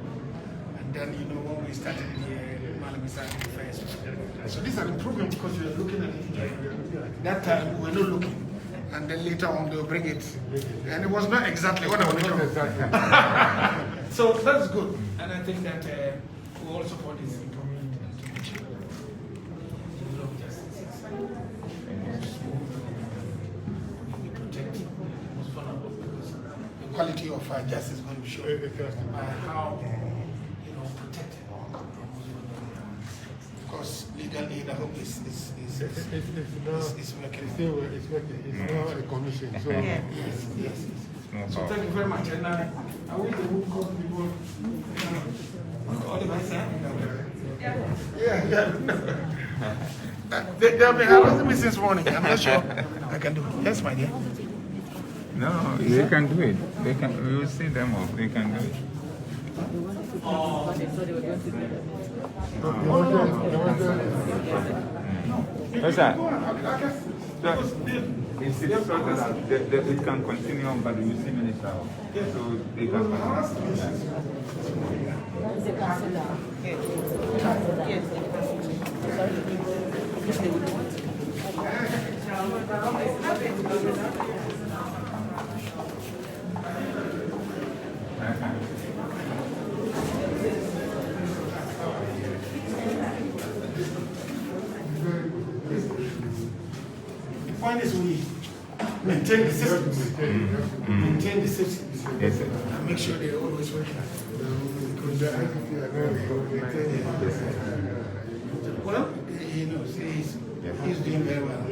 And then, when we started here, we started first. So these are improvements because we are looking at it. That time, we were not looking. And then later on, they'll bring it. And it was not exactly what I was looking for. So that's good. And I think that we all support this improvement to make sure the law of justice is protect most vulnerable, because the quality of justice is going to be shown by how protected the most vulnerable. Because legal aid, I hope is working. It's working. It's not a commission. So Yes. So thank you very much. And I wish the would call people. All the best, Yeah. They've been harassing me since morning. I'm not sure I can do it. Yes, my dear. No, they can do it. We will see them off. They can do it. It's so that it can continue on, but you see minister, so they can The point is we maintain the systems. Maintain the systems. Yes, sir. And make sure they're always working. Well, he knows he's doing very well.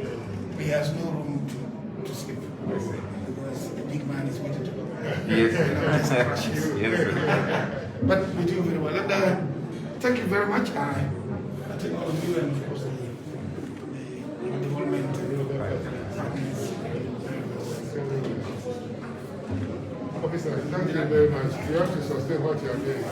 He has no room to sleep. Because the big man is waiting to go. Yes, yes. But we do very well. And, thank you very much. I thank all of you and of course the development. Officer, thank you very much. You have to sustain what you are doing.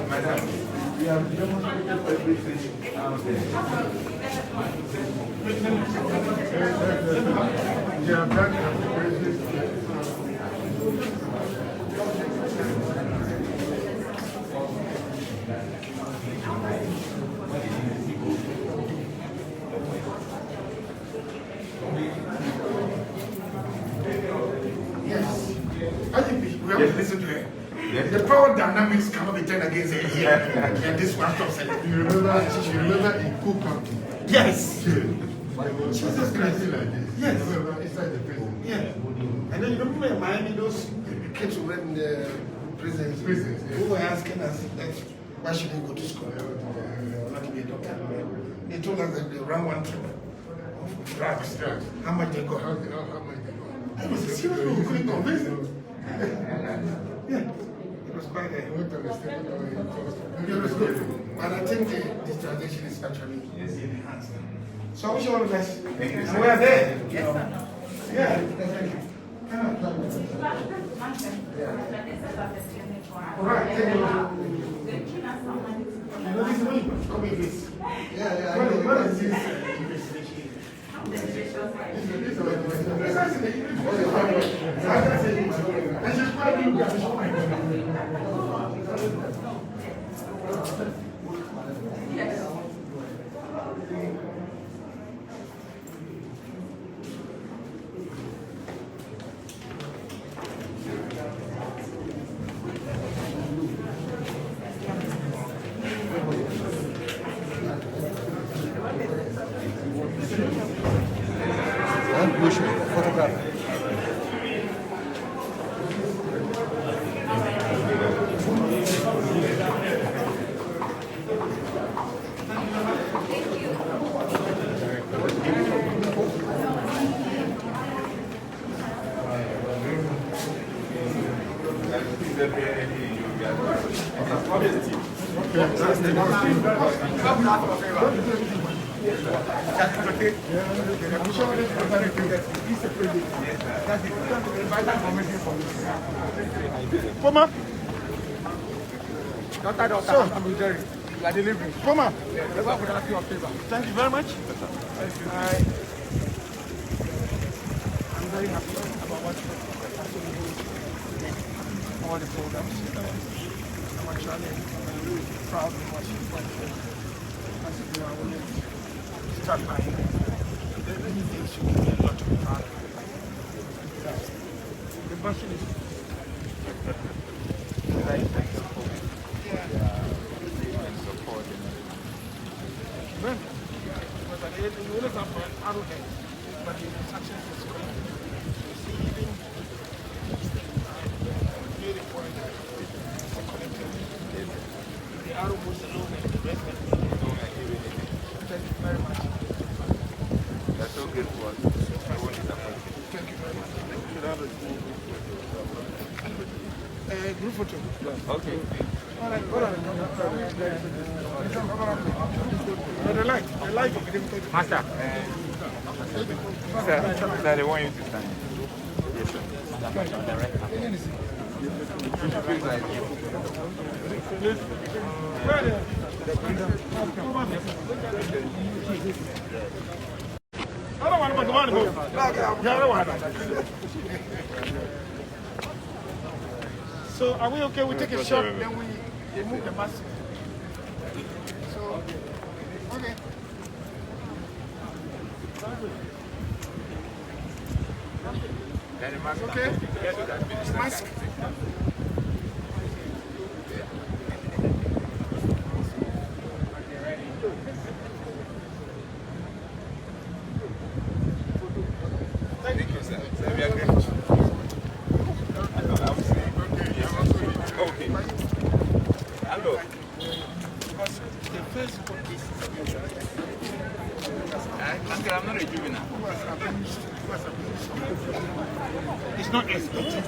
Madam, we have demonstrated everything out there. You have done the Yes. IGP, we have to listen to her. Yes. The power dynamics cannot be turned against her here. And this one stops her. You remember in Cook County? Yes. Jesus Christ, like this. Yes. Remember inside the prison? Yeah. And then you remember in Miami, those kids who were in the prisons, who were asking us that why should they go to school? Not to be a doctor. They told us that they ran one trip of drugs. How much they got? How much they got? It was a serious one. We couldn't convince them. Yeah. It was quite a... It was good. But I think this transition is actually enhanced. So I wish you all the best. Thank you, And sir. we are there. Yes, sir. Yeah. Thank you. All right. Thank you. You know, this is when you come in this. What is this investigation? Yes. photograph. Poma. So, you are delivering. Poma. Thank you very much. I'm very happy about what you all the programs. I'm actually proud of what you've done. As you are willing to start by many things you give me a lot to be proud of. The passion is Thank you for support. well, but you always have an arrogant, but the success is great. You see, even very important for collective. The arrow goes alone and the rest of it. Thank you very much. That's so good for us. Thank you very much. Group photo. Okay. All right, hold on. The light of the Master. Sir, they want you to stand. Yes, sir. Please, like I don't want to So are we okay? We take a shot, then we remove the mask. So, okay. Okay. Mask. Thank you, sir. We are great. okay. Hello. Because the first book is Uncle, I'm not a juvenile. it's not expected.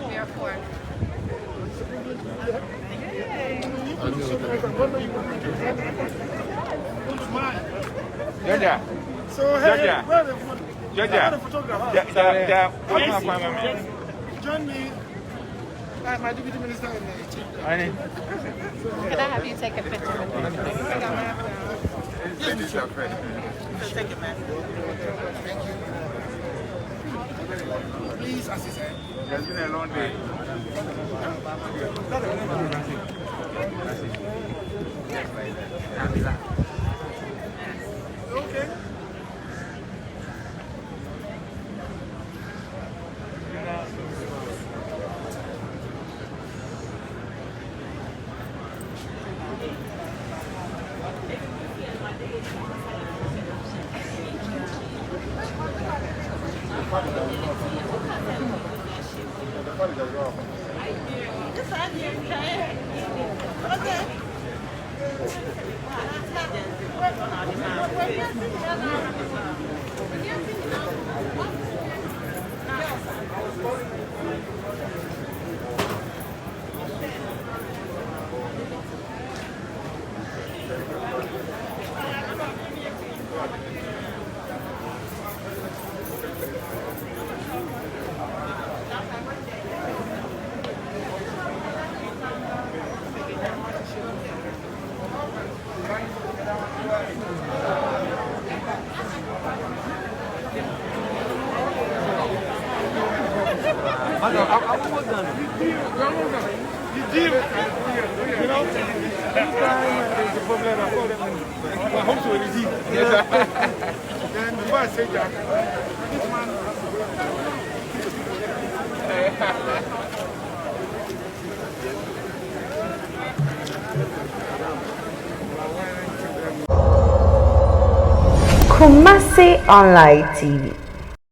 We are four. Georgia. So, Georgia. Georgia. Join me. My deputy minister and the chief. Can I have you take a picture with me? Yes, take it, man. Thank you. Please assist her. It's been a long day. Okay. I'm almost done. You deal, you know, anytime there's a problem, I call them and I hope to redeem. Then before I say that, this man Kumasi Online TV.